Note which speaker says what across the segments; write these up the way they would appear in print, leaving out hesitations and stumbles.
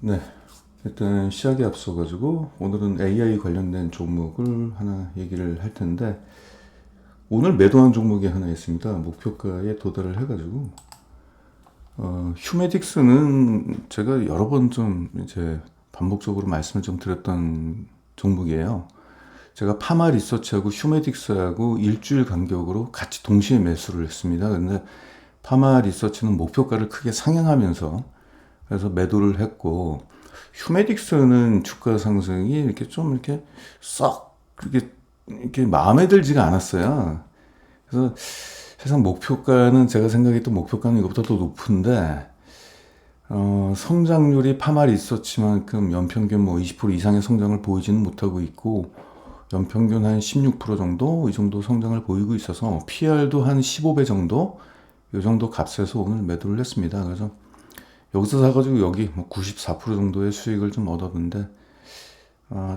Speaker 1: 네, 일단 시작에 앞서가지고 오늘은 AI 관련된 종목을 하나 얘기를 할 텐데 오늘 매도한 종목이 하나 있습니다. 목표가에 도달을 해가지고 휴메딕스는 제가 여러 번 좀 이제 반복적으로 말씀을 좀 드렸던 종목이에요. 제가 파마 리서치하고 휴메딕스하고 일주일 간격으로 같이 동시에 매수를 했습니다. 근데 파마 리서치는 목표가를 크게 상향하면서 그래서 매도를 했고 휴메딕스는 주가 상승이 이렇게 좀 이렇게 썩 이렇게 마음에 들지가 않았어요. 그래서 세상 목표가는 제가 생각했던 목표가는 이것보다 더 높은데 성장률이 파마 리서치만큼 연평균 뭐 20% 이상의 성장을 보이지는 못하고 있고 연평균 한 16% 정도 이 정도 성장을 보이고 있어서 PR도 한 15배 정도 이 정도 값에서 오늘 매도를 했습니다. 그래서 여기서 사가지고 여기 뭐 94% 정도의 수익을 좀 얻었는데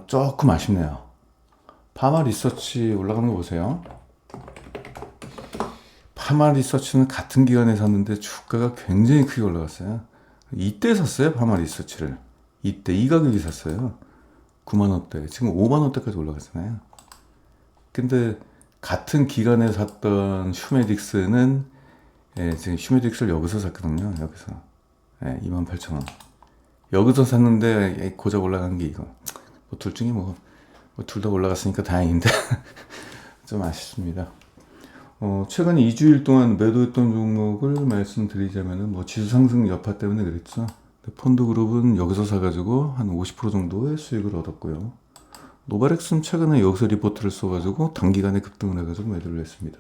Speaker 1: 조금 아쉽네요. 파마 리서치 올라가는 거 보세요. 파마 리서치는 같은 기간에 샀는데 주가가 굉장히 크게 올라갔어요. 이때 샀어요, 파마 리서치를. 이때 이 가격이 샀어요. 9만 원대. 지금 5만 원대까지 올라갔잖아요. 근데 같은 기간에 샀던 휴메딕스는 지금 휴메딕스를 여기서 샀거든요. 여기서. 28,000원. 여기서 샀는데 고작 올라간 게 이거. 뭐 둘 중에 둘 다 올라갔으니까 다행인데 좀 아쉽습니다. 최근 2주일 동안 매도했던 종목을 말씀드리자면은 뭐 지수 상승 여파 때문에 그랬죠. 펀드그룹은 여기서 사가지고 한 50% 정도의 수익을 얻었고요. 노바렉스는 최근에 여기서 리포트를 써가지고 단기간에 급등을 해가지고 매도를 했습니다.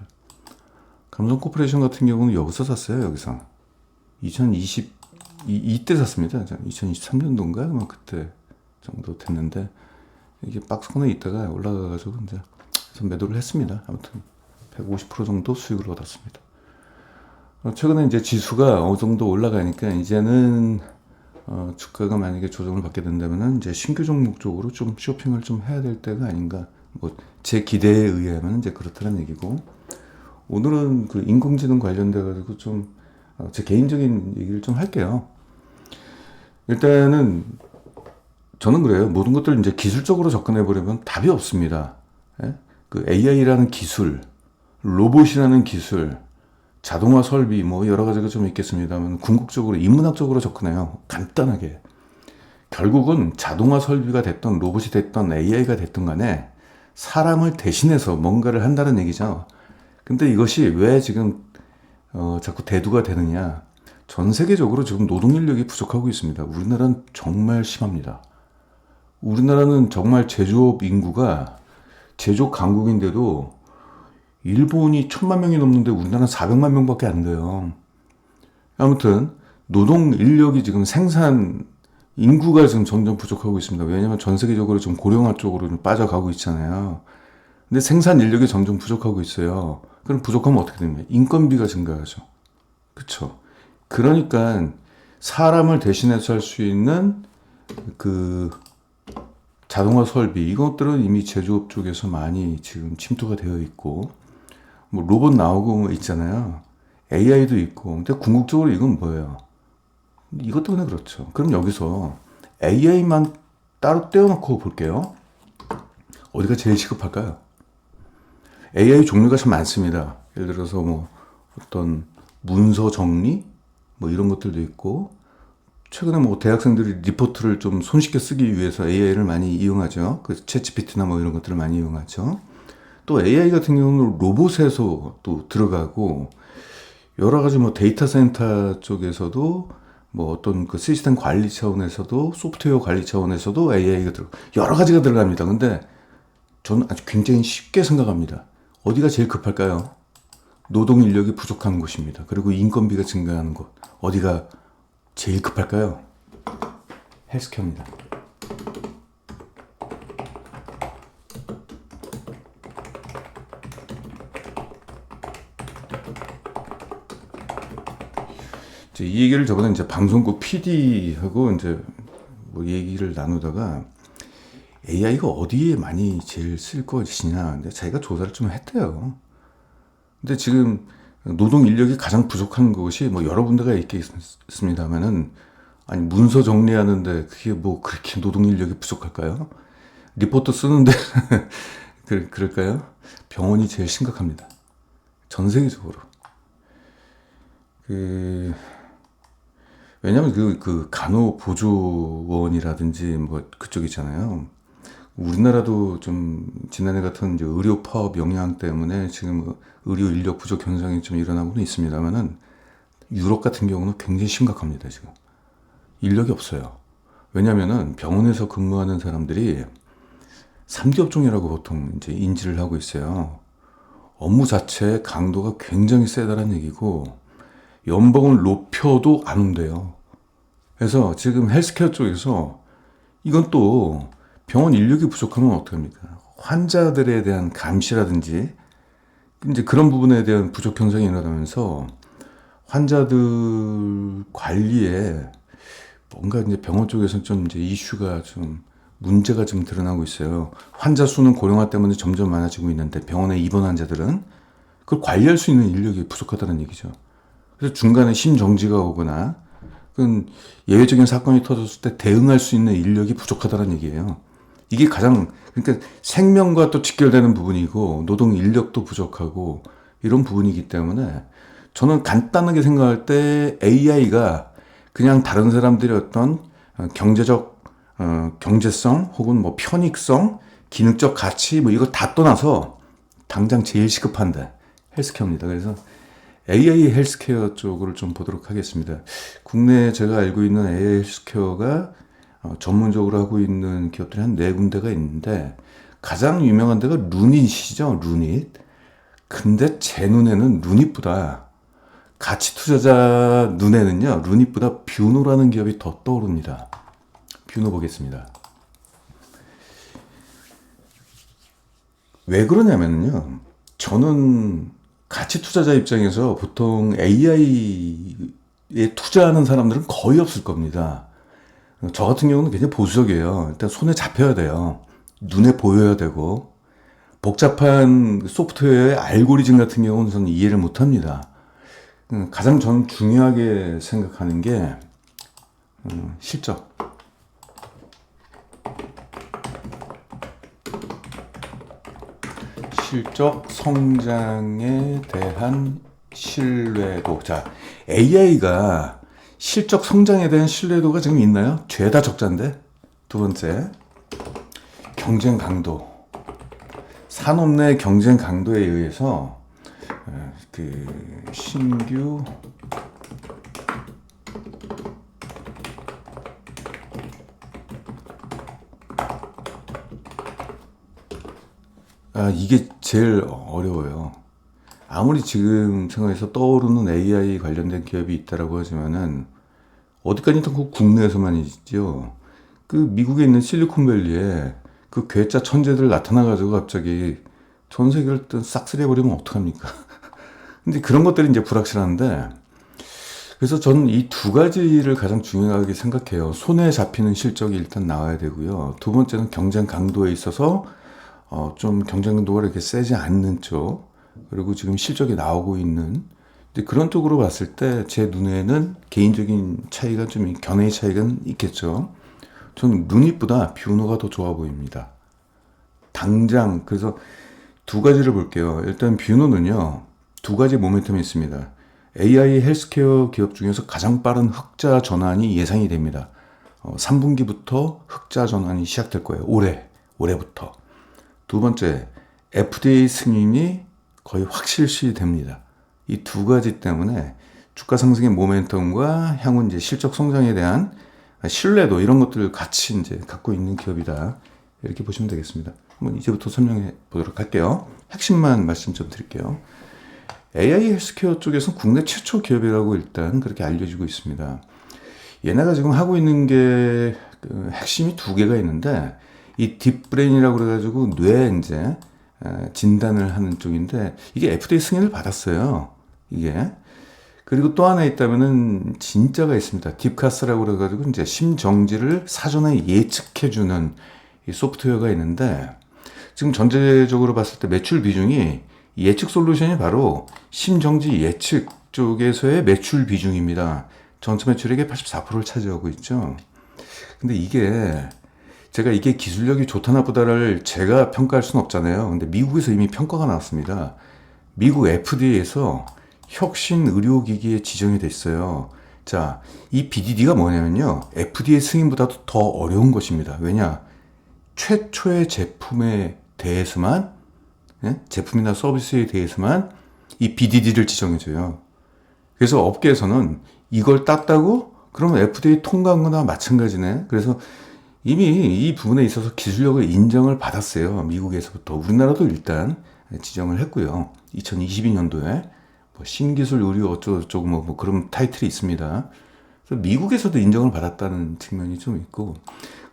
Speaker 1: 감성코퍼레이션 같은 경우는 여기서 샀어요. 여기서 2022때 샀습니다. 2023년도인가 뭐 그때 정도 됐는데 이게 박스권에 있다가 올라가가지고 이제 매도를 했습니다. 아무튼 150% 정도 수익을 얻었습니다. 최근에 이제 지수가 어느 정도 올라가니까 이제는 주가가 만약에 조정을 받게 된다면은 이제 신규 종목 쪽으로 좀 쇼핑을 좀 해야 될 때가 아닌가. 뭐 제 기대에 의하면 이제 그렇다는 얘기고. 오늘은 그 인공지능 관련돼 가지고 좀 제 개인적인 얘기를 좀 할게요. 일단은 저는 그래요. 모든 것들을 이제 기술적으로 접근해 보려면 답이 없습니다. 그 AI라는 기술, 로봇이라는 기술, 자동화 설비 뭐 여러 가지가 좀 있겠습니다만 궁극적으로 인문학적으로 접근해요. 간단하게. 결국은 자동화 설비가 됐던 로봇이 됐던 AI가 됐든 간에 사람을 대신해서 뭔가를 한다는 얘기죠. 근데 이것이 왜 지금 자꾸 대두가 되느냐. 전 세계적으로 지금 노동 인력이 부족하고 있습니다. 우리나라는 정말 심합니다. 우리나라는 정말 제조업 인구가 제조 강국인데도 일본이 1000만 명이 넘는데 우리나라는 400만 명밖에 안 돼요. 아무튼 노동 인력이 지금 생산 인구가 지금 점점 부족하고 있습니다. 왜냐하면 전 세계적으로 좀 고령화 쪽으로 좀 빠져가고 있잖아요. 근데 생산 인력이 점점 부족하고 있어요. 그럼 부족하면 어떻게 됩니까? 인건비가 증가하죠. 그렇죠. 그러니까 사람을 대신해서 할 수 있는 그 자동화 설비 이것들은 이미 제조업 쪽에서 많이 지금 침투가 되어 있고 뭐 로봇 나오고 있잖아요. AI도 있고. 근데 궁극적으로 이건 뭐예요? 이것 때문에 그렇죠. 그럼 여기서 AI만 따로 떼어놓고 볼게요. 어디가 제일 시급할까요? AI 종류가 참 많습니다. 예를 들어서 뭐 어떤 문서 정리 뭐 이런 것들도 있고 최근에 뭐 대학생들이 리포트를 좀 손쉽게 쓰기 위해서 AI를 많이 이용하죠. 그 챗GPT나 뭐 이런 것들을 많이 이용하죠. 또 AI 같은 경우는 로봇에서 또 들어가고 여러 가지 뭐 데이터 센터 쪽에서도 뭐 어떤 그 시스템 관리 차원에서도 소프트웨어 관리 차원에서도 AI가 여러 가지가 들어갑니다. 근데 저는 아주 굉장히 쉽게 생각합니다. 어디가 제일 급할까요? 노동 인력이 부족한 곳입니다. 그리고 인건비가 증가하는 곳. 어디가 제일 급할까요? 헬스케어입니다. 이 얘기를 저번에 이제 방송국 PD하고 이제 뭐 얘기를 나누다가 AI가 어디에 많이 제일 쓸 것이냐. 근데 자기가 조사를 좀 했대요. 근데 지금 노동 인력이 가장 부족한 곳이 뭐 여러 군데가 있겠습니다만은 아니, 문서 정리하는데 그게 뭐 그렇게 노동 인력이 부족할까요? 리포트 쓰는데 그럴까요? 병원이 제일 심각합니다. 전 세계적으로. 그, 왜냐면 그 간호보조원이라든지 뭐 그쪽 있잖아요. 우리나라도 좀 지난해 같은 이제 의료 파업 영향 때문에 지금 의료 인력 부족 현상이 좀 일어나고는 있습니다만은 유럽 같은 경우는 굉장히 심각합니다, 지금. 인력이 없어요. 왜냐면은 병원에서 근무하는 사람들이 3기 업종이라고 보통 이제 인지를 하고 있어요. 업무 자체의 강도가 굉장히 세다는 얘기고, 연봉을 높여도 안 온대요. 그래서 지금 헬스케어 쪽에서 이건 또 병원 인력이 부족하면 어떡합니까? 환자들에 대한 감시라든지 이제 그런 부분에 대한 부족 현상이 일어나면서 환자들 관리에 뭔가 이제 병원 쪽에서 좀 이제 이슈가 좀 문제가 좀 드러나고 있어요. 환자 수는 고령화 때문에 점점 많아지고 있는데 병원에 입원 환자들은 그걸 관리할 수 있는 인력이 부족하다는 얘기죠. 그래서 중간에 심정지가 오거나 그건 예외적인 사건이 터졌을 때 대응할 수 있는 인력이 부족하다는 얘기예요. 이게 가장 그러니까 생명과 또 직결되는 부분이고 노동 인력도 부족하고 이런 부분이기 때문에 저는 간단하게 생각할 때 AI가 그냥 다른 사람들의 어떤 경제적 경제성 혹은 뭐 편익성, 기능적 가치 뭐 이걸 다 떠나서 당장 제일 시급한데 헬스케어입니다. 그래서 AI 헬스케어 쪽을 좀 보도록 하겠습니다. 국내에 제가 알고 있는 AI 헬스케어가 전문적으로 하고 있는 기업들이 한 4군데가 있는데 가장 유명한 데가 루닛이죠. 루닛. 근데 제 눈에는 루닛보다 가치 투자자 눈에는요. 루닛보다 뷰노라는 기업이 더 떠오릅니다. 뷰노 보겠습니다. 왜 그러냐면요. 저는 가치 투자자 입장에서 보통 AI에 투자하는 사람들은 거의 없을 겁니다. 저 같은 경우는 굉장히 보수적이에요. 일단 손에 잡혀야 돼요. 눈에 보여야 되고 복잡한 소프트웨어의 알고리즘 같은 경우는 저는 이해를 못합니다. 가장 저는 중요하게 생각하는 게 실적. 실적 성장에 대한 신뢰도. 자, AI가 실적 성장에 대한 신뢰도가 지금 있나요? 죄다 적자인데. 두 번째, 경쟁 강도. 산업 내 경쟁 강도에 의해서 그 신규 이게 제일 어려워요. 아무리 지금 생각해서 떠오르는 AI 관련된 기업이 있다라고 하지만은 어디까지는 그 국내에서만 있죠. 그 미국에 있는 실리콘밸리에 그 괴짜 천재들 나타나가지고 갑자기 전 세계를 싹쓸이 해버리면 어떡합니까? 근데 그런 것들이 이제 불확실한데, 그래서 저는 이 두 가지를 가장 중요하게 생각해요. 손에 잡히는 실적이 일단 나와야 되고요. 두 번째는 경쟁 강도에 있어서 좀 경쟁 강도가 이렇게 세지 않는 쪽, 그리고 지금 실적이 나오고 있는, 근데 그런 쪽으로 봤을 때 제 눈에는 개인적인 차이가 좀 견해의 차이가 있겠죠. 저는 루닛보다 뷰노가 더 좋아 보입니다. 당장. 그래서 두 가지를 볼게요. 일단 뷰노는요, 두 가지 모멘텀이 있습니다. AI 헬스케어 기업 중에서 가장 빠른 흑자 전환이 예상이 됩니다. 3분기부터 흑자 전환이 시작될 거예요. 올해부터. 두 번째, FDA 승인이 거의 확실시 됩니다. 이 두 가지 때문에 주가 상승의 모멘텀과 향후 이제 실적 성장에 대한 신뢰도 이런 것들을 같이 이제 갖고 있는 기업이다. 이렇게 보시면 되겠습니다. 한번 이제부터 설명해 보도록 할게요. 핵심만 말씀 좀 드릴게요. AI 헬스케어 쪽에서 국내 최초 기업이라고 일단 그렇게 알려지고 있습니다. 얘네가 지금 하고 있는 게 핵심이 두 개가 있는데, 이 딥브레인이라고 그래가지고 뇌 이제 진단을 하는 쪽인데, 이게 FDA 승인을 받았어요. 이게. 그리고 또 하나 있다면은 진짜가 있습니다. 딥카스라고 그래가지고 이제 심정지를 사전에 예측해주는 이 소프트웨어가 있는데, 지금 전체적으로 봤을 때 매출 비중이 예측 솔루션이 바로 심정지 예측 쪽에서의 매출 비중입니다. 전체 매출액의 84%를 차지하고 있죠. 근데 이게 기술력이 좋다 나쁘다를 제가 평가할 수는 없잖아요. 근데 미국에서 이미 평가가 나왔습니다. 미국 FDA에서 혁신 의료기기에 지정이 됐어요. 자, 이 BDD가 뭐냐면요. FDA 승인보다도 더 어려운 것입니다. 왜냐? 최초의 제품에 대해서만, 제품이나 서비스에 대해서만 이 BDD를 지정해줘요. 그래서 업계에서는 이걸 땄다고? 그러면 FDA 통과한 거나 마찬가지네. 그래서 이미 이 부분에 있어서 기술력을 인정을 받았어요. 미국에서부터. 우리나라도 일단 지정을 했고요. 2022년도에 신기술 의료 어쩌고저쩌고 뭐 그런 타이틀이 있습니다. 그래서 미국에서도 인정을 받았다는 측면이 좀 있고,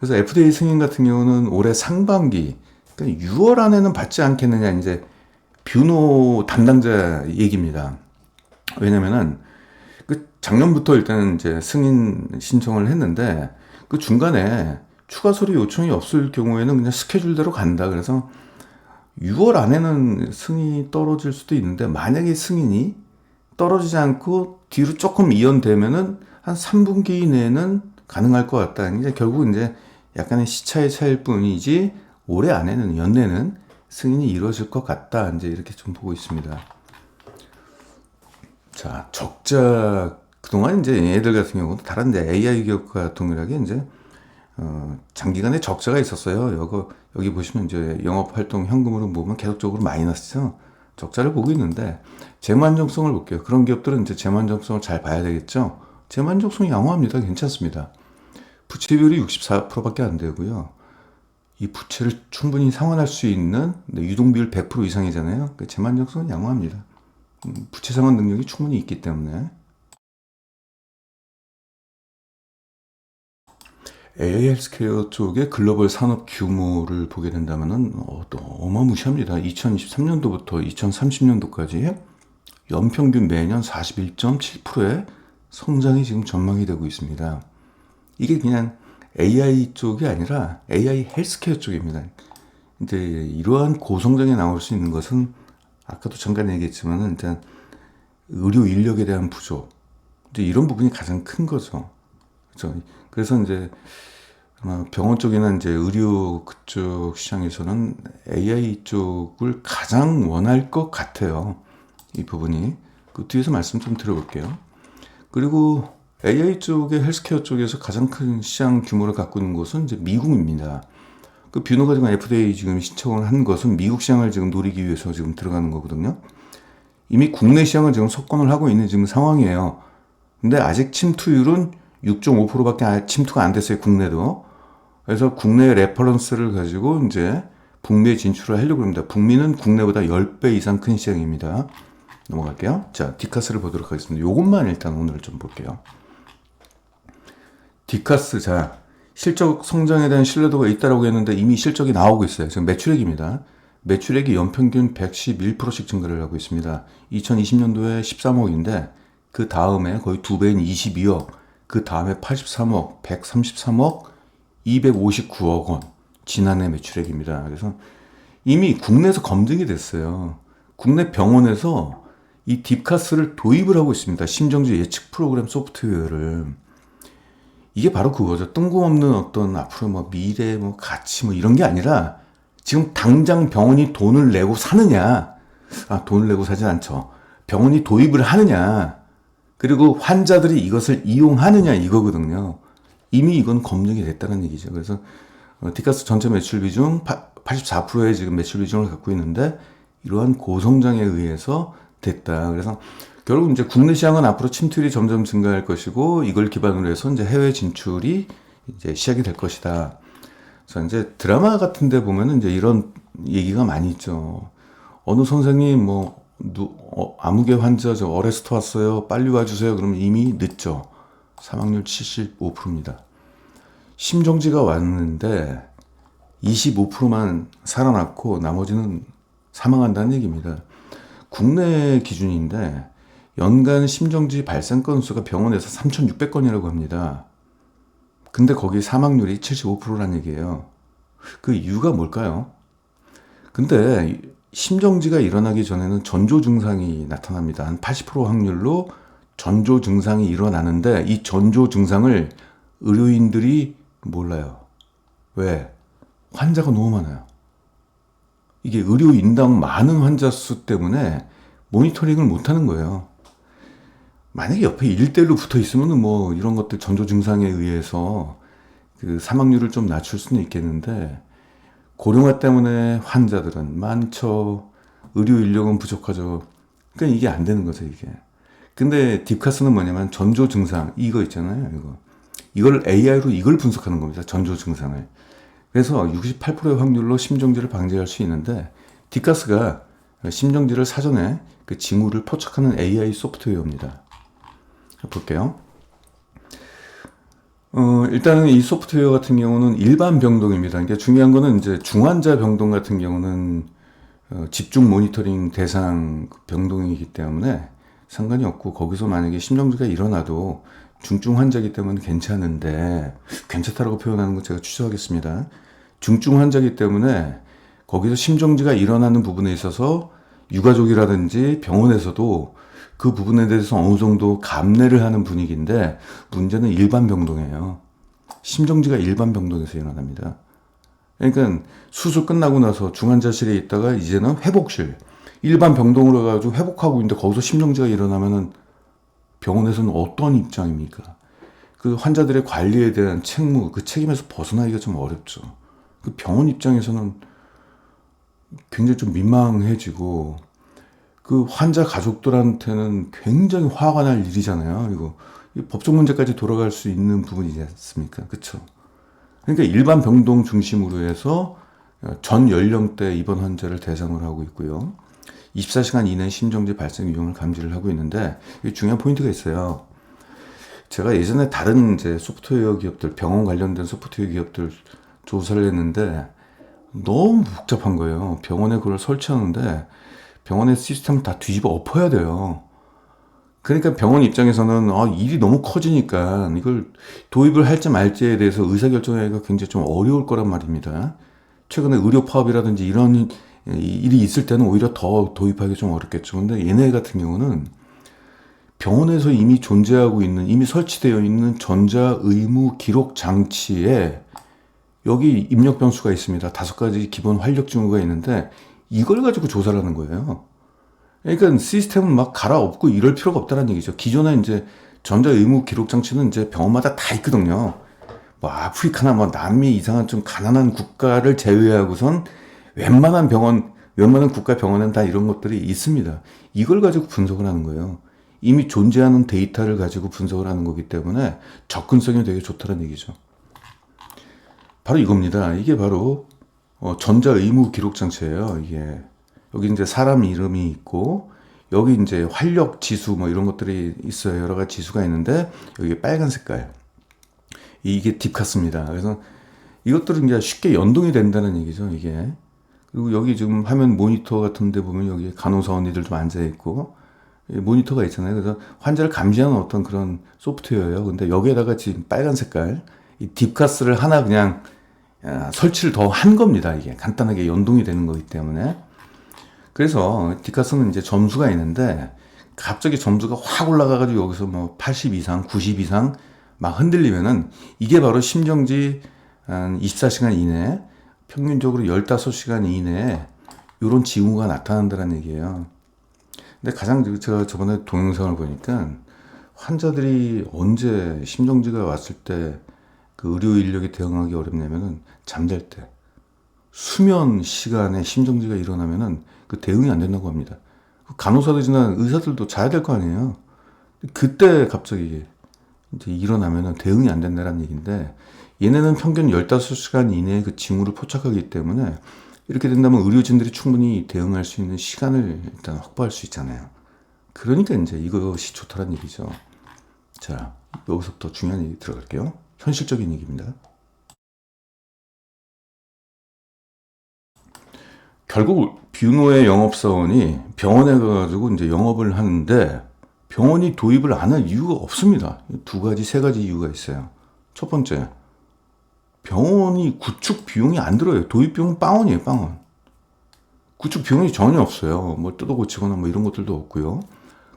Speaker 1: 그래서 FDA 승인 같은 경우는 올해 상반기, 그러니까 6월 안에는 받지 않겠느냐, 이제 뷰노 담당자 얘기입니다. 왜냐면은 그 작년부터 일단 이제 승인 신청을 했는데 그 중간에 추가 서류 요청이 없을 경우에는 그냥 스케줄대로 간다. 그래서 6월 안에는 승인이 떨어질 수도 있는데, 만약에 승인이 떨어지지 않고 뒤로 조금 이연되면은 한 3분기 내에는 가능할 것 같다. 이제 결국 이제 약간의 시차의 차이일 뿐이지 올해 안에는, 연내는 승인이 이루어질 것 같다. 이제 이렇게 좀 보고 있습니다. 자, 적자, 그동안 이제 얘들 같은 경우도 다른 데 AI 기업과 동일하게 이제 장기간의 적자가 있었어요. 여기 보시면 이제 영업활동 현금으로 보면 계속적으로 마이너스죠. 적자를 보고 있는데, 재무안정성을 볼게요. 그런 기업들은 이제 재무안정성을 잘 봐야 되겠죠. 재무안정성이 양호합니다. 괜찮습니다. 부채 비율이 64%밖에 안 되고요. 이 부채를 충분히 상환할 수 있는 유동비율 100% 이상이잖아요. 그러니까 재무안정성은 양호합니다. 부채 상환 능력이 충분히 있기 때문에. AI 헬스케어 쪽의 글로벌 산업 규모를 보게 된다면은 어마무시합니다. 2023년도부터 2030년도까지 연평균 매년 41.7%의 성장이 지금 전망이 되고 있습니다. 이게 그냥 AI 쪽이 아니라 AI 헬스케어 쪽입니다. 이제 이러한 고성장에 나올 수 있는 것은 아까도 잠깐 얘기했지만은 일단 의료 인력에 대한 부족, 이제 이런 부분이 가장 큰 거죠. 그렇죠? 그래서 이제 병원 쪽이나 이제 의료 그쪽 시장에서는 AI 쪽을 가장 원할 것 같아요. 이 부분이. 그 뒤에서 말씀 좀 드려볼게요. 그리고 AI 쪽의 헬스케어 쪽에서 가장 큰 시장 규모를 갖고 있는 곳은 이제 미국입니다. 그 뷰노가 지금 FDA 지금 신청을 한 것은 미국 시장을 지금 노리기 위해서 지금 들어가는 거거든요. 이미 국내 시장을 지금 석권을 하고 있는 지금 상황이에요. 근데 아직 침투율은 6.5%밖에 침투가 안 됐어요, 국내도. 그래서 국내 레퍼런스를 가지고 이제 북미에 진출을 하려고 합니다. 북미는 국내보다 10배 이상 큰 시장입니다. 넘어갈게요. 자, 디카스를 보도록 하겠습니다. 요것만 일단 오늘 좀 볼게요. 디카스, 자, 실적 성장에 대한 신뢰도가 있다라고 했는데 이미 실적이 나오고 있어요. 지금 매출액입니다. 매출액이 연평균 111%씩 증가를 하고 있습니다. 2020년도에 13억인데 그 다음에 거의 2배인 22억, 그 다음에 83억, 133억, 259억 원 지난해 매출액입니다. 그래서 이미 국내에서 검증이 됐어요. 국내 병원에서 이 딥카스를 도입을 하고 있습니다. 심정지 예측 프로그램 소프트웨어를. 이게 바로 그거죠. 뜬금없는 어떤 앞으로 뭐 미래 뭐 가치 뭐 이런 게 아니라 지금 당장 병원이 돈을 내고 사느냐, 돈을 내고 사지 않죠. 병원이 도입을 하느냐, 그리고 환자들이 이것을 이용하느냐, 이거거든요. 이미 이건 검증이 됐다는 얘기죠. 그래서 디카스 전체 매출 비중 84%의 지금 매출 비중을 갖고 있는데 이러한 고성장에 의해서 됐다. 그래서 결국 이제 국내 시장은 앞으로 침투율이 점점 증가할 것이고 이걸 기반으로 해서 이제 해외 진출이 이제 시작이 될 것이다. 그래서 이제 드라마 같은 데 보면은 이제 이런 얘기가 많이 있죠. 어느 선생님 아무개 환자 저 어레스트 왔어요. 빨리 와주세요. 그러면 이미 늦죠. 사망률 75%입니다. 심정지가 왔는데 25%만 살아났고 나머지는 사망한다는 얘기입니다. 국내 기준인데 연간 심정지 발생 건수가 병원에서 3,600건이라고 합니다. 근데 거기 사망률이 75%란 얘기예요. 그 이유가 뭘까요? 근데 심정지가 일어나기 전에는 전조 증상이 나타납니다. 한 80% 확률로 전조 증상이 일어나는데 이 전조 증상을 의료인들이 몰라요. 왜? 환자가 너무 많아요. 이게 의료인당 많은 환자 수 때문에 모니터링을 못하는 거예요. 만약에 옆에 1대1로 붙어 있으면 뭐 이런 것들 전조 증상에 의해서 그 사망률을 좀 낮출 수는 있겠는데, 고령화 때문에 환자들은 많죠. 의료 인력은 부족하죠. 그러니까 이게 안 되는 거죠, 이게. 근데 딥카스는 뭐냐면 전조 증상, 이거 있잖아요, 이걸 AI로 이걸 분석하는 겁니다, 전조 증상을. 그래서 68%의 확률로 심정지를 방지할 수 있는데, 딥카스가 심정지를 사전에 그 징후를 포착하는 AI 소프트웨어입니다. 볼게요. 일단은 이 소프트웨어 같은 경우는 일반 병동입니다. 그러니까 중요한 거는 이제 중환자 병동 같은 경우는 집중 모니터링 대상 병동이기 때문에 상관이 없고, 거기서 만약에 심정지가 일어나도 중증 환자이기 때문에 괜찮은데, 괜찮다라고 표현하는 건 제가 취소하겠습니다. 중증 환자이기 때문에 거기서 심정지가 일어나는 부분에 있어서 유가족이라든지 병원에서도 그 부분에 대해서 어느 정도 감내를 하는 분위기인데, 문제는 일반 병동이에요. 심정지가 일반 병동에서 일어납니다. 그러니까 수술 끝나고 나서 중환자실에 있다가 이제는 회복실, 일반 병동으로 가지고 회복하고 있는데 거기서 심정지가 일어나면은 병원에서는 어떤 입장입니까? 그 환자들의 관리에 대한 책무, 그 책임에서 벗어나기가 좀 어렵죠. 그 병원 입장에서는 굉장히 좀 민망해지고, 그 환자 가족들한테는 굉장히 화가 날 일이잖아요. 이거 법적 문제까지 돌아갈 수 있는 부분이지 않습니까? 그렇죠? 그러니까 일반 병동 중심으로 해서 전 연령대 입원 환자를 대상으로 하고 있고요. 24시간 이내 심정지 발생 위험을 감지를 하고 있는데, 이게 중요한 포인트가 있어요. 제가 예전에 다른 이제 소프트웨어 기업들, 병원 관련된 소프트웨어 기업들 조사를 했는데 너무 복잡한 거예요. 병원에 그걸 설치하는데 병원의 시스템을 다 뒤집어 엎어야 돼요. 그러니까 병원 입장에서는 일이 너무 커지니까 이걸 도입을 할지 말지에 대해서 의사결정하기가 굉장히 좀 어려울 거란 말입니다. 최근에 의료 파업이라든지 이런 일이 있을 때는 오히려 더 도입하기 좀 어렵겠죠. 근데 얘네 같은 경우는 병원에서 이미 존재하고 있는, 이미 설치되어 있는 전자 의무 기록 장치에 여기 입력 변수가 있습니다. 5가지 기본 활력 징후가 있는데 이걸 가지고 조사를 하는 거예요. 그러니까 시스템은 막 갈아엎고 이럴 필요가 없다는 얘기죠. 기존에 이제 전자 의무 기록 장치는 이제 병원마다 다 있거든요. 뭐 아프리카나 뭐 남미 이상한 좀 가난한 국가를 제외하고선 웬만한 병원, 웬만한 국가 병원엔 다 이런 것들이 있습니다. 이걸 가지고 분석을 하는 거예요. 이미 존재하는 데이터를 가지고 분석을 하는 거기 때문에 접근성이 되게 좋다는 얘기죠. 바로 이겁니다. 이게 바로 전자 의무 기록 장치예요. 이게 여기 이제 사람 이름이 있고, 여기 이제 활력 지수 뭐 이런 것들이 있어요. 여러 가지 지수가 있는데 여기 빨간 색깔, 이게 딥카스입니다. 그래서 이것들은 이제 쉽게 연동이 된다는 얘기죠. 이게. 그리고 여기 지금 화면 모니터 같은 데 보면 여기 간호사 언니들 좀 앉아 있고 모니터가 있잖아요. 그래서 환자를 감지하는 어떤 그런 소프트웨어예요. 근데 여기에다가 지금 빨간 색깔 이 딥카스를 하나 그냥 설치를 더 한 겁니다. 이게 간단하게 연동이 되는 거기 때문에. 그래서 딥카스는 이제 점수가 있는데 갑자기 점수가 확 올라가가지고 여기서 뭐 80 이상, 90 이상 막 흔들리면은 이게 바로 심정지 한 24시간 이내, 평균적으로 15시간 이내에 이런 징후가 나타난다는 얘기예요. 근데 가장 제가 저번에 동영상을 보니까 환자들이 언제 심정지가 왔을 때 그 의료 인력이 대응하기 어렵냐면은 잠잘 때, 수면 시간에 심정지가 일어나면은 그 대응이 안 된다고 합니다. 간호사들이나 의사들도 자야 될 거 아니에요. 그때 갑자기 이제 일어나면은 대응이 안 된다는 얘기인데, 얘네는 평균 15시간 이내에 그 징후를 포착하기 때문에 이렇게 된다면 의료진들이 충분히 대응할 수 있는 시간을 일단 확보할 수 있잖아요. 그러니까 이제 이것이 좋다는 얘기죠. 자, 여기서부터 중요한 얘기 들어갈게요. 현실적인 얘기입니다. 결국 뷰노의 영업사원이 병원에 가가지고 이제 영업을 하는데 병원이 도입을 안 할 이유가 없습니다. 2가지, 3가지 이유가 있어요. 첫 번째, 병원이 구축 비용이 안 들어요. 도입 비용은 빵원이에요, 빵원. 구축 비용이 전혀 없어요. 뭐 뜯어 고치거나 뭐 이런 것들도 없고요.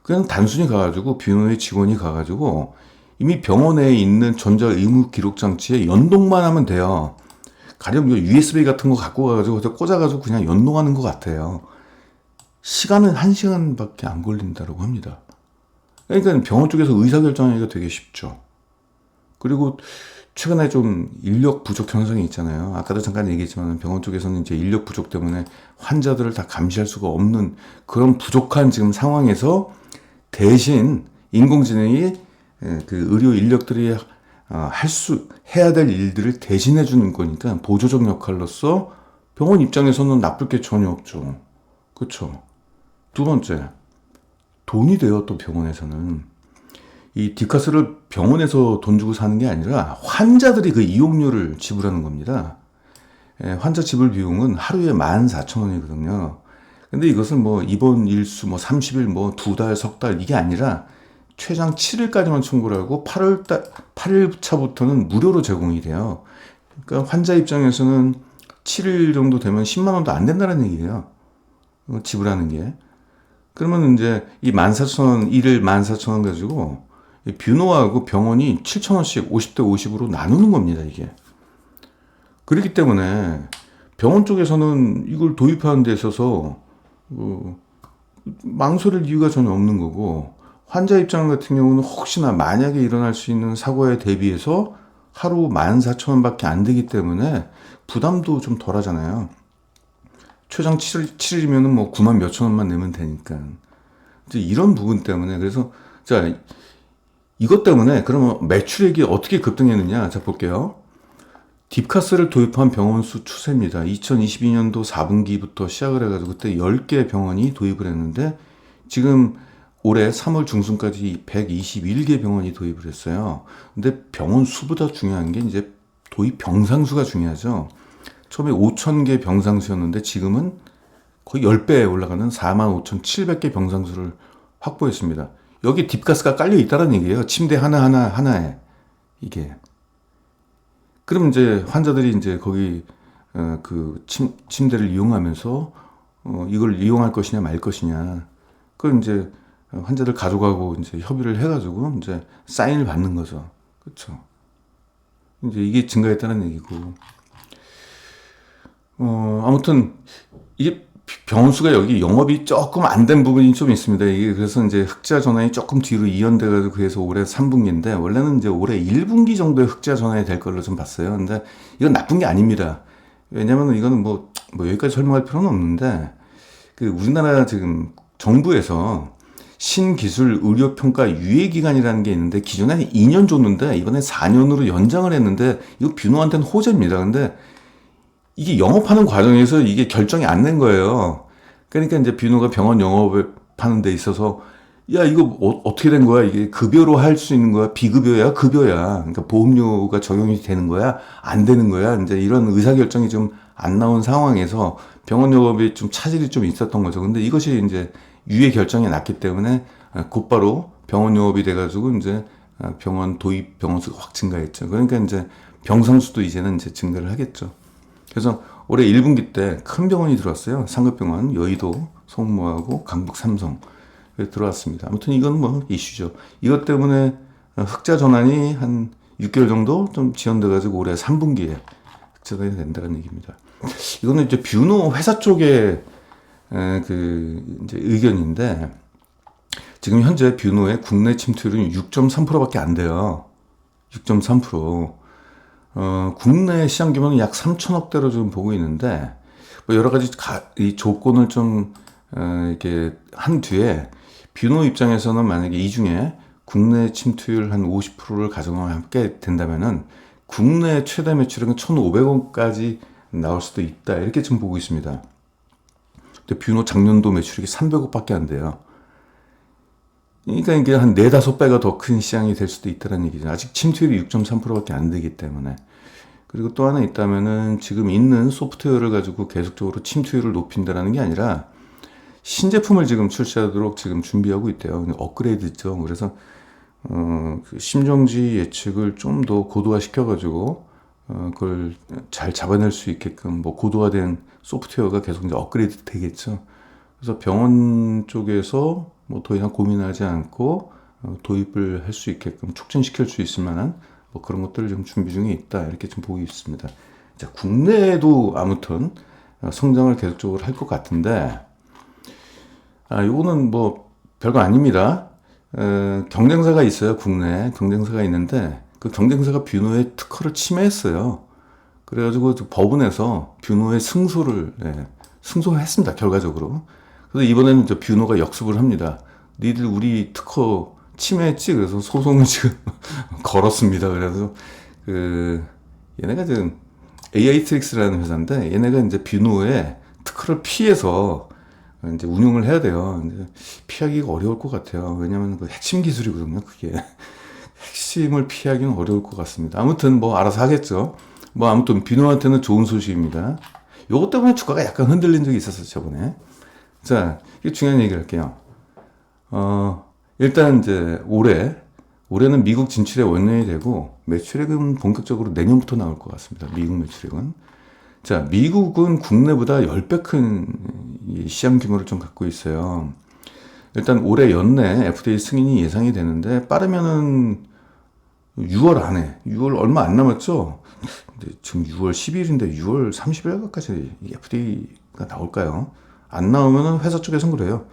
Speaker 1: 그냥 단순히 가가지고 비노의 직원이 가가지고 이미 병원에 있는 전자 의무 기록 장치에 연동만 하면 돼요. 가령 USB 같은 거 갖고 가가지고 꽂아가지고 그냥 연동하는 것 같아요. 시간은 1시간밖에 안 걸린다고 합니다. 그러니까 병원 쪽에서 의사결정하기가 되게 쉽죠. 그리고 최근에 좀 인력 부족 현상이 있잖아요. 아까도 잠깐 얘기했지만 병원 쪽에서는 이제 인력 부족 때문에 환자들을 다 감시할 수가 없는 그런 부족한 지금 상황에서 대신 인공지능이 그 의료 인력들이 해야 될 일들을 대신해 주는 거니까 보조적 역할로서 병원 입장에서는 나쁠 게 전혀 없죠. 그렇죠. 두 번째, 돈이 돼요. 또 병원에서는 이 뒷카스를 병원에서 돈 주고 사는 게 아니라 환자들이 그 이용료를 지불하는 겁니다. 환자 지불 비용은 하루에 14,000원이거든요. 근데 이것은 뭐 입원 일수 뭐 30일 뭐 2달, 석 달 이게 아니라 최장 7일까지만 청구를 하고 8일 차부터는 무료로 제공이 돼요. 그러니까 환자 입장에서는 7일 정도 되면 10만 원도 안 된다는 얘기예요. 지불하는 게. 그러면 이제 이 14,000원, 일을 14,000원 가지고 뷰노하고 병원이 7,000원씩 50대 50으로 나누는 겁니다, 이게. 그렇기 때문에 병원 쪽에서는 이걸 도입하는 데 있어서 망설일 이유가 전혀 없는 거고, 환자 입장 같은 경우는 혹시나 만약에 일어날 수 있는 사고에 대비해서 하루 14,000원밖에 안 되기 때문에 부담도 좀 덜 하잖아요. 최장 7일이면 뭐 9만 몇천 원만 내면 되니까. 이제 이런 부분 때문에, 그래서, 자, 이것 때문에 그러면 매출액이 어떻게 급등했느냐? 자, 볼게요. 딥카스를 도입한 병원 수 추세입니다. 2022년도 4분기부터 시작을 해가지고 그때 10개 병원이 도입을 했는데 지금 올해 3월 중순까지 121개 병원이 도입을 했어요. 근데 병원 수보다 중요한 게 이제 도입 병상수가 중요하죠. 처음에 5,000개 병상수였는데 지금은 거의 10배에 올라가는 45,700개 병상수를 확보했습니다. 여기 딥가스가 깔려 있다는 얘기예요. 침대 하나에. 이게. 그럼 이제 환자들이 이제 거기 그 침대를 이용하면서 이걸 이용할 것이냐 말 것이냐. 그걸 이제 환자들 가져가고 이제 협의를 해가지고 이제 사인을 받는 거죠. 그렇죠. 이제 이게 증가했다는 얘기고. 아무튼 이게 병원 수가 여기 영업이 조금 안 된 부분이 좀 있습니다. 이게 그래서 이제 흑자 전환이 조금 뒤로 이연돼가지고 그래서 올해 3분기인데 원래는 이제 올해 1분기 정도에 흑자 전환이 될 걸로 좀 봤어요. 근데 이건 나쁜 게 아닙니다. 왜냐면 이거는 뭐 여기까지 설명할 필요는 없는데 그 우리나라 지금 정부에서 신기술 의료평가 유예기간이라는 게 있는데 기존에 2년 줬는데 이번에 4년으로 연장을 했는데 이거 뷰노한테는 호재입니다. 근데 이게 영업하는 과정에서 이게 결정이 안 된 거예요. 그러니까 이제 뷰노가 병원 영업을 하는 데 있어서 야 이거 어떻게 된 거야? 이게 급여로 할 수 있는 거야? 비급여야? 급여야? 그러니까 보험료가 적용이 되는 거야? 안 되는 거야? 이제 이런 의사결정이 좀 안 나온 상황에서 병원 영업에 좀 차질이 좀 있었던 거죠. 근데 이것이 이제 유예 결정이 났기 때문에 곧바로 병원 영업이 돼가지고 이제 병원 도입 병원 수가 확 증가했죠. 그러니까 이제 병상 수도 이제는 이제 증가를 하겠죠. 그래서 올해 1분기 때 큰 병원이 들어왔어요. 상급병원, 여의도, 성모하고 강북 삼성 들어왔습니다. 아무튼 이건 뭐 이슈죠. 이것 때문에 흑자 전환이 한 6개월 정도 좀 지연돼가지고 올해 3분기에 흑자가 된다는 얘기입니다. 이거는 이제 뷰노 회사 쪽의 그 이제 의견인데 지금 현재 뷰노의 국내 침투율은 6.3%밖에 안 돼요. 6.3%. 국내 시장 규모는 약 3천억대로 좀 보고 있는데, 뭐 여러 가지 이 조건을 좀, 이렇게 한 뒤에, 뷰노 입장에서는 만약에 이 중에 국내 침투율 한 50%를 가져가게 된다면은, 국내 최대 매출액은 1,500억까지 나올 수도 있다. 이렇게 지금 보고 있습니다. 근데 뷰노 작년도 매출액이 300억밖에 안 돼요. 그러니까 이게 한 4, 5배가 더 큰 시장이 될 수도 있다는 얘기죠. 아직 침투율이 6.3%밖에 안 되기 때문에. 그리고 또 하나 있다면은 지금 있는 소프트웨어를 가지고 계속적으로 침투율을 높인다는 게 아니라 신제품을 지금 출시하도록 지금 준비하고 있대요. 업그레이드죠. 그래서 그 심정지 예측을 좀 더 고도화 시켜가지고 그걸 잘 잡아낼 수 있게끔 뭐 고도화된 소프트웨어가 계속 이제 업그레이드 되겠죠. 그래서 병원 쪽에서 뭐 더 이상 고민하지 않고 도입을 할 수 있게끔 촉진시킬 수 있을 만한 뭐 그런 것들을 좀 준비 중에 있다, 이렇게 좀 보고 있습니다. 자, 국내에도 아무튼 성장을 계속적으로 할 것 같은데, 요거는 뭐 별거 아닙니다. 경쟁사가 있어요. 국내에 경쟁사가 있는데, 그 경쟁사가 뷰노의 특허를 침해했어요. 그래가지고 법원에서 뷰노의 승소를 했습니다. 결과적으로. 그래서 이번에는 이제 뷰노가 역습을 합니다. 니들 우리 특허 침해했지? 그래서 소송을 지금 걸었습니다. 그래서 얘네가 지금 AI트릭스라는 회사인데, 얘네가 이제 뷰노의 특허를 피해서 이제 운용을 해야 돼요. 이제 피하기가 어려울 것 같아요. 왜냐면 그 핵심 기술이거든요. 그게 핵심을 피하기는 어려울 것 같습니다. 아무튼 뭐 알아서 하겠죠. 뭐 아무튼 뷰노한테는 좋은 소식입니다. 요것 때문에 주가가 약간 흔들린 적이 있었어요, 저번에. 자, 이게 중요한 얘기를 할게요. 일단 이제 올해는 미국 진출에 원년이 되고, 매출액은 본격적으로 내년부터 나올 것 같습니다. 미국 매출액은. 자, 미국은 국내보다 10배 큰 시장 규모를 좀 갖고 있어요. 일단 올해 연내 FDA 승인이 예상이 되는데, 빠르면은 6월 안에, 6월 얼마 안 남았죠? 근데 지금 6월 10일인데 6월 30일까지 FDA가 나올까요? 안 나오면은 회사 쪽에서는 그래요.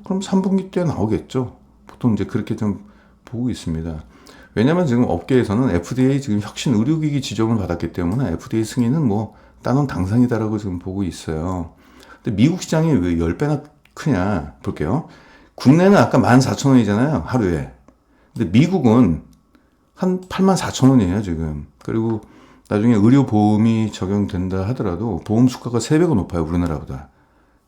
Speaker 1: 그럼 3분기 때 나오겠죠. 보통 이제 그렇게 좀 보고 있습니다. 왜냐면 지금 업계에서는 FDA 지금 혁신 의료기기 지정을 받았기 때문에 FDA 승인은 뭐 따놓은 당상이다라고 지금 보고 있어요. 근데 미국 시장이 왜 10배나 크냐 볼게요. 국내는 아까 14,000원이잖아요, 하루에. 근데 미국은 한 84,000원이에요, 지금. 그리고 나중에 의료보험이 적용된다 하더라도 보험 수가가 3배가 높아요, 우리나라보다.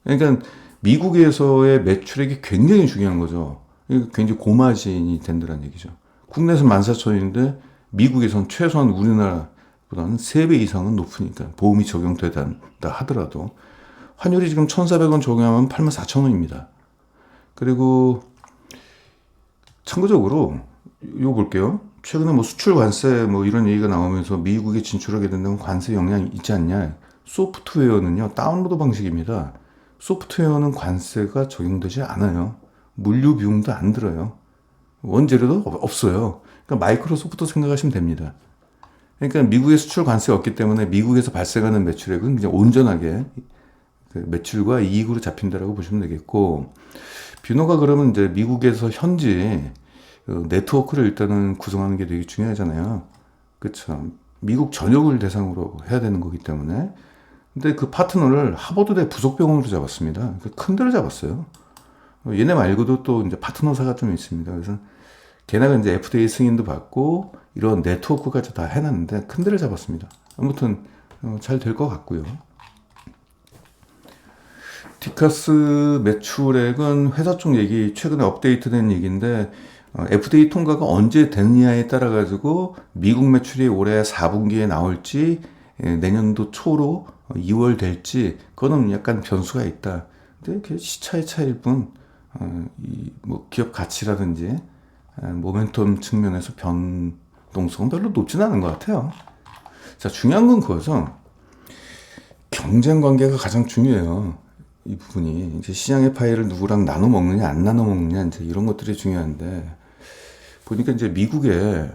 Speaker 1: 그러니까 미국에서의 매출액이 굉장히 중요한 거죠. 굉장히 고마진이 된다는 얘기죠. 국내에서 14,000원인데 미국에선 최소한 우리나라보다는 3배 이상은 높으니까, 보험이 적용되다 하더라도. 환율이 지금 1,400원 적용하면 84,000원입니다. 그리고 참고적으로 이거 볼게요. 최근에 뭐 수출 관세 뭐 이런 얘기가 나오면서 미국에 진출하게 된다면 관세 영향이 있지 않냐. 소프트웨어는요, 다운로드 방식입니다. 소프트웨어는 관세가 적용되지 않아요. 물류 비용도 안 들어요. 원재료도 없어요. 그러니까 마이크로소프트 생각하시면 됩니다. 그러니까 미국에 수출 관세가 없기 때문에 미국에서 발생하는 매출액은 그냥 온전하게 그 매출과 이익으로 잡힌다라고 보시면 되겠고, 뷰노가 그러면 이제 미국에서 현지 네트워크를 일단은 구성하는 게 되게 중요하잖아요. 그렇죠. 미국 전역을 대상으로 해야 되는 거기 때문에. 근데 그 파트너를 하버드대 부속병원으로 잡았습니다. 큰 데를 잡았어요. 얘네 말고도 또 이제 파트너사가 좀 있습니다. 그래서 걔네가 이제 FDA 승인도 받고 이런 네트워크까지 다 해놨는데 큰 데를 잡았습니다. 아무튼 잘 될 것 같고요. 디카스 매출액은 회사 쪽 얘기, 최근에 업데이트된 얘기인데, FDA 통과가 언제 되느냐에 따라 가지고 미국 매출이 올해 4분기에 나올지, 내년도 초로 2월 될지, 그거는 약간 변수가 있다. 근데 시차의 차이일 뿐, 뭐 기업 가치라든지 모멘텀 측면에서 변동성은 별로 높지는 않은 것 같아요. 자, 중요한 건 그거죠. 경쟁 관계가 가장 중요해요. 이 부분이 이제 시장의 파이를 누구랑 나눠 먹느냐 안 나눠 먹느냐, 이제 이런 것들이 중요한데, 보니까 이제 미국에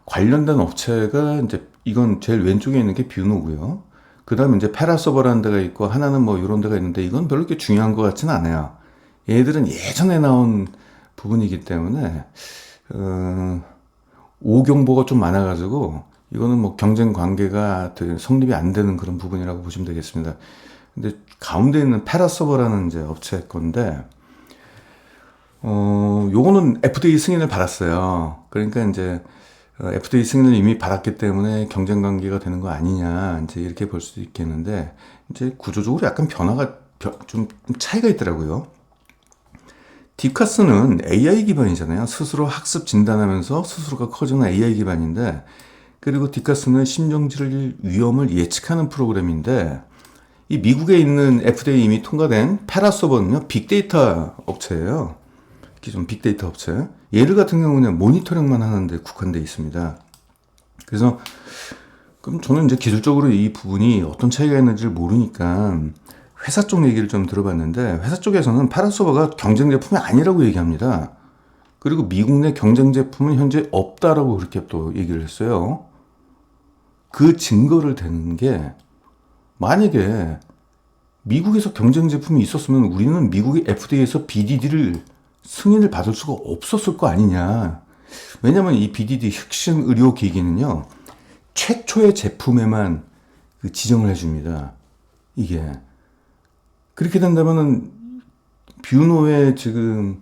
Speaker 1: 관련된 업체가 이제 이건 제일 왼쪽에 있는 게 뷰노고요. 그 다음에 이제 페라서버라는 데가 있고, 하나는 뭐 이런 데가 있는데, 이건 별로 그렇게 중요한 것 같지는 않아요. 얘들은 예전에 나온 부분이기 때문에 오경보가 좀 많아가지고 이거는 뭐 경쟁 관계가 성립이 안 되는 그런 부분이라고 보시면 되겠습니다. 근데 가운데 있는 페라서버라는 이제 업체 건데, 요거는 FDA 승인을 받았어요. 그러니까 이제 FDA 승인을 이미 받았기 때문에 경쟁 관계가 되는 거 아니냐, 이제 이렇게 볼 수도 있겠는데, 이제 구조적으로 약간 변화가 좀 차이가 있더라고요. 디카스는 AI 기반이잖아요. 스스로 학습 진단하면서 스스로가 커지는 AI 기반인데, 그리고 디카스는 심정질 위험을 예측하는 프로그램인데, 이 미국에 있는 FDA 이미 통과된 페라서버는요, 빅데이터 업체예요. 기존 빅데이터 업체. 얘들 같은 경우는 모니터링만 하는데 국한되어 있습니다. 그래서 그럼 저는 이제 기술적으로 이 부분이 어떤 차이가 있는지를 모르니까 회사 쪽 얘기를 좀 들어봤는데 회사 쪽에서는 파라소바가 경쟁 제품이 아니라고 얘기합니다. 그리고 미국 내 경쟁 제품은 현재 없다라고 그렇게 또 얘기를 했어요. 그 증거를 대는 게 만약에 미국에서 경쟁 제품이 있었으면 우리는 미국의 FDA에서 BDD를 승인을 받을 수가 없었을 거 아니냐. 왜냐하면 이 BDD 혁신 의료 기기는요 최초의 제품에만 그 지정을 해줍니다. 이게 그렇게 된다면은 뷰노의 지금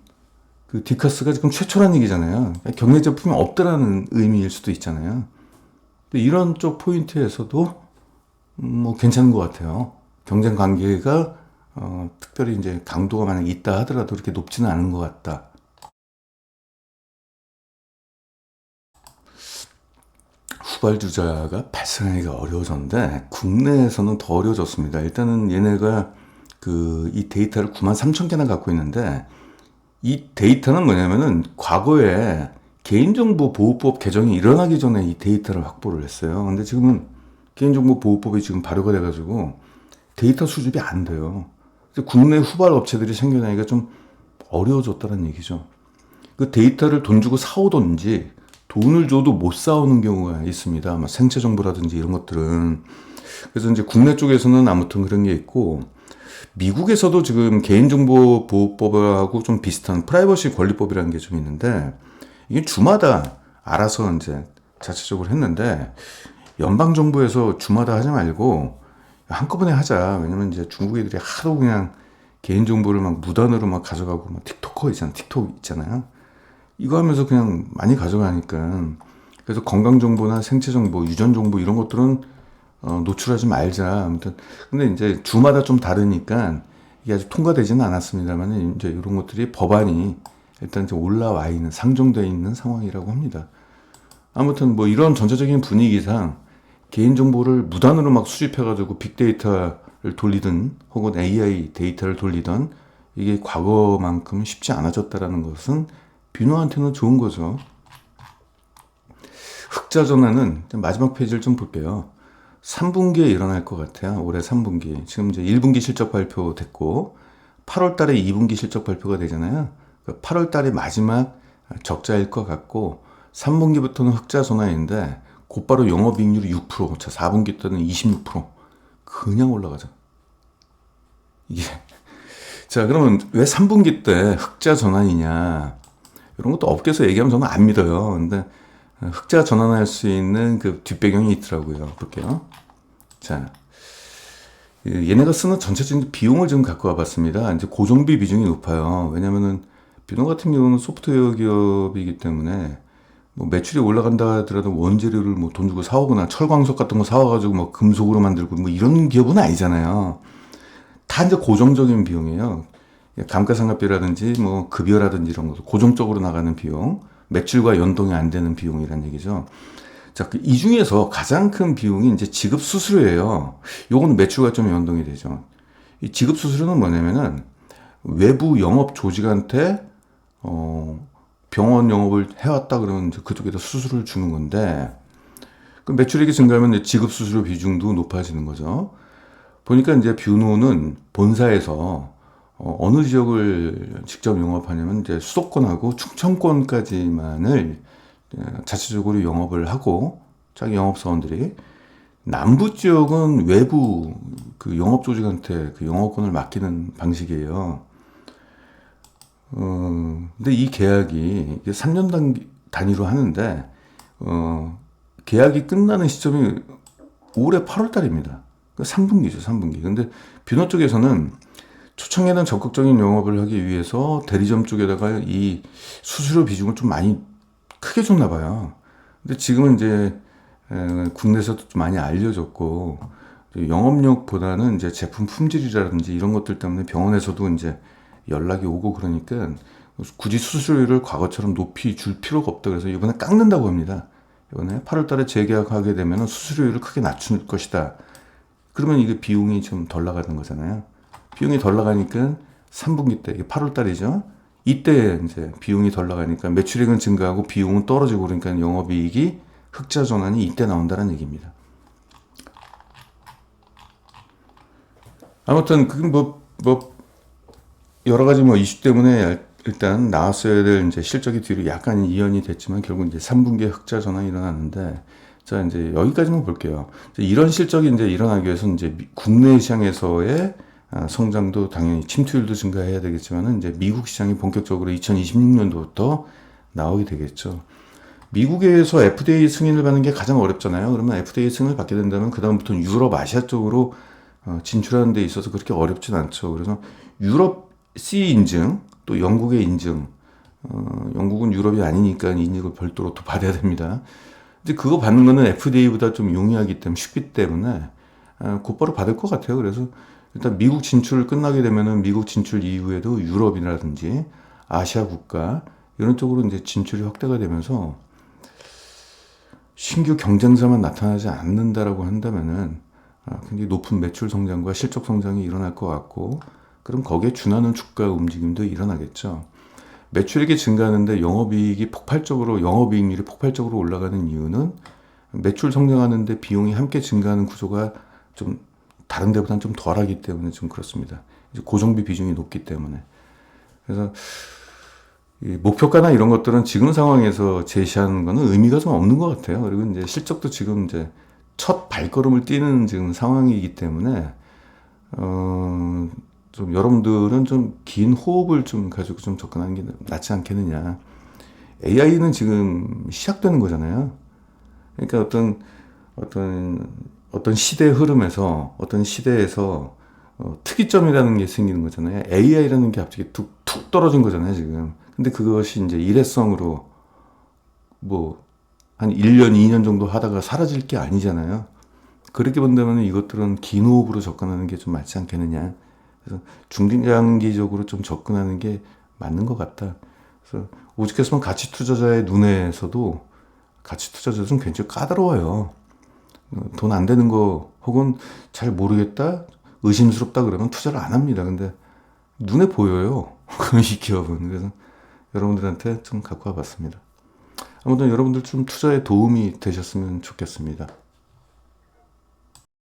Speaker 1: 그 디카스가 지금 최초란 얘기잖아요. 경쟁 제품이 없다라는 의미일 수도 있잖아요. 이런 쪽 포인트에서도 뭐 괜찮은 것 같아요. 경쟁 관계가 특별히 이제 강도가 만약 있다 하더라도 그렇게 높지는 않은 것 같다. 후발주자가 발생하기가 어려워졌는데 국내에서는 더 어려워졌습니다. 일단은 얘네가 이 데이터를 93,000개나 갖고 있는데 이 데이터는 뭐냐면은 과거에 개인정보보호법 개정이 일어나기 전에 이 데이터를 확보를 했어요. 근데 지금은 개인정보보호법이 지금 발효가 돼가지고 데이터 수집이 안 돼요. 그래서 국내 후발 업체들이 생겨나기가 좀 어려워졌다는 얘기죠. 그 데이터를 돈 주고 사오든지 돈을 줘도 못 사오는 경우가 있습니다. 생체 정보라든지 이런 것들은. 그래서 이제 국내 쪽에서는 아무튼 그런 게 있고, 미국에서도 지금 개인정보보호법하고 좀 비슷한 프라이버시 권리법이라는 게 좀 있는데, 이게 주마다 알아서 이제 자체적으로 했는데, 연방정부에서 주마다 하지 말고 한꺼번에 하자. 왜냐면 이제 중국 애들이 하도 그냥 개인정보를 막 무단으로 막 가져가고, 막 틱톡커 있잖아. 틱톡 있잖아요. 이거 하면서 그냥 많이 가져가니까. 그래서 건강정보나 생체정보, 유전정보 이런 것들은 노출하지 말자. 아무튼. 근데 이제 주마다 좀 다르니까 이게 아직 통과되지는 않았습니다만 이제 이런 것들이 법안이 일단 이제 올라와 있는, 상정되어 있는 상황이라고 합니다. 아무튼 뭐 이런 전체적인 분위기상 개인정보를 무단으로 막 수집해가지고 빅데이터를 돌리든 혹은 AI 데이터를 돌리든 이게 과거만큼 쉽지 않아졌다라는 것은 뷰노한테는 좋은 거죠. 흑자 전환은 마지막 페이지를 좀 볼게요. 3분기에 일어날 것 같아요. 올해 3분기. 지금 이제 1분기 실적 발표 됐고 8월 달에 2분기 실적 발표가 되잖아요. 8월 달이 마지막 적자일 것 같고 3분기부터는 흑자 전환인데 곧바로 영업이익률이 6%, 자 4분기 때는 26% 그냥 올라가죠. 이게 자 그러면 왜 3분기 때 흑자 전환이냐? 이런 것도 업계에서 얘기하면 저는 안 믿어요. 근데 흑자 전환할 수 있는 그 뒷배경이 있더라고요. 볼게요. 자, 얘네가 쓰는 전체적인 비용을 좀 갖고 와봤습니다. 이제 고정비 비중이 높아요. 왜냐면은 뷰노 같은 경우는 소프트웨어 기업이기 때문에 뭐 매출이 올라간다 하더라도 원재료를 뭐 돈 주고 사오거나 철광석 같은 거 사와가지고 뭐 금속으로 만들고 뭐 이런 기업은 아니잖아요. 다 이제 고정적인 비용이에요. 감가상각비라든지 뭐 급여라든지 이런 것도 고정적으로 나가는 비용, 매출과 연동이 안 되는 비용이란 얘기죠. 자, 이 중에서 가장 큰 비용이 이제 지급 수수료예요. 요거는 매출과 좀 연동이 되죠. 이 지급 수수료는 뭐냐면은 외부 영업 조직한테 병원 영업을 해왔다 그러면 이제 그쪽에다 수수료를 주는 건데 그 매출액이 증가하면 지급 수수료 비중도 높아지는 거죠. 보니까 이제 뷰노는 본사에서 어느 지역을 직접 영업하냐면 이제 수도권하고 충청권까지만을 자체적으로 영업을 하고 자기 영업사원들이 남부 지역은 외부 그 영업 조직한테 그 영업권을 맡기는 방식이에요. 근데 이 계약이 3년 단위로 하는데 계약이 끝나는 시점이 올해 8월 달입니다. 3분기죠, 3분기. 근데 뷰노 쪽에서는 초창기에는 적극적인 영업을 하기 위해서 대리점 쪽에다가 이 수수료 비중을 좀 많이 크게 줬나 봐요. 근데 지금은 이제 국내에서도 좀 많이 알려졌고 영업력보다는 이제 제품 품질이라든지 이런 것들 때문에 병원에서도 이제 연락이 오고 그러니까 굳이 수수료를 과거처럼 높이 줄 필요가 없다 그래서 이번에 깎는다고 합니다. 이번에 8월 달에 재계약하게 되면 수수료를 크게 낮출 것이다. 그러면 이게 비용이 좀 덜 나가는 거잖아요. 비용이 덜 나가니까 3분기 때, 이게 8월 달이죠. 이때 이제 비용이 덜 나가니까 매출액은 증가하고 비용은 떨어지고 그러니까 영업이익이 흑자 전환이 이때 나온다는 얘기입니다. 아무튼 그 뭐 여러 가지 뭐 이슈 때문에 일단 나왔어야 될 이제 실적이 뒤로 약간 이연이 됐지만 결국 이제 3분기에 흑자 전환이 일어났는데, 자 이제 여기까지만 볼게요. 이제 이런 실적이 이제 일어나기 위해서 이제 국내 시장에서의 성장도 당연히 침투율도 증가해야 되겠지만은 이제 미국 시장이 본격적으로 2026년도부터 나오게 되겠죠. 미국에서 FDA 승인을 받는 게 가장 어렵잖아요. 그러면 FDA 승인을 받게 된다면 그다음부터는 유럽, 아시아 쪽으로 진출하는 데 있어서 그렇게 어렵진 않죠. 그래서 유럽 C 인증, 또 영국의 인증, 영국은 유럽이 아니니까 인증을 별도로 또 받아야 됩니다. 이제 그거 받는 거는 FDA보다 좀 용이하기 때문에, 쉽기 때문에 곧바로 받을 것 같아요. 그래서 일단 미국 진출 끝나게 되면은 미국 진출 이후에도 유럽이라든지 아시아 국가 이런 쪽으로 이제 진출이 확대가 되면서 신규 경쟁사만 나타나지 않는다라고 한다면은 굉장히 높은 매출 성장과 실적 성장이 일어날 것 같고, 그럼 거기에 준하는 주가 움직임도 일어나겠죠. 매출액이 증가하는데 영업이익률이 폭발적으로 올라가는 이유는 매출 성장하는데 비용이 함께 증가하는 구조가 좀 다른 데보다는 좀 덜하기 때문에 좀 그렇습니다. 이제 고정비 비중이 높기 때문에. 그래서 이 목표가나 이런 것들은 지금 상황에서 제시하는 거는 의미가 좀 없는 것 같아요. 그리고 이제 실적도 지금 이제 첫 발걸음을 뛰는 지금 상황이기 때문에, 좀 여러분들은 좀 긴 호흡을 좀 가지고 좀 접근하는 게 낫지 않겠느냐. AI는 지금 시작되는 거잖아요. 그러니까 어떤 시대 흐름에서, 어떤 시대에서 특이점이라는 게 생기는 거잖아요. AI라는 게 갑자기 툭 떨어진 거잖아요, 지금. 근데 그것이 이제 일회성으로 뭐 한 1년, 2년 정도 하다가 사라질 게 아니잖아요. 그렇게 본다면 이것들은 긴 호흡으로 접근하는 게 좀 맞지 않겠느냐. 그래서 중장기적으로 좀 접근하는 게 맞는 것 같다. 그래서 오죽했으면 가치 투자자의 눈에서도 가치 투자자들은 굉장히 까다로워요. 돈 안 되는 거 혹은 잘 모르겠다, 의심스럽다 그러면 투자를 안 합니다. 근데 눈에 보여요. 이 기업은. 그래서 여러분들한테 좀 갖고 와봤습니다. 아무튼 여러분들 좀 투자에 도움이 되셨으면 좋겠습니다.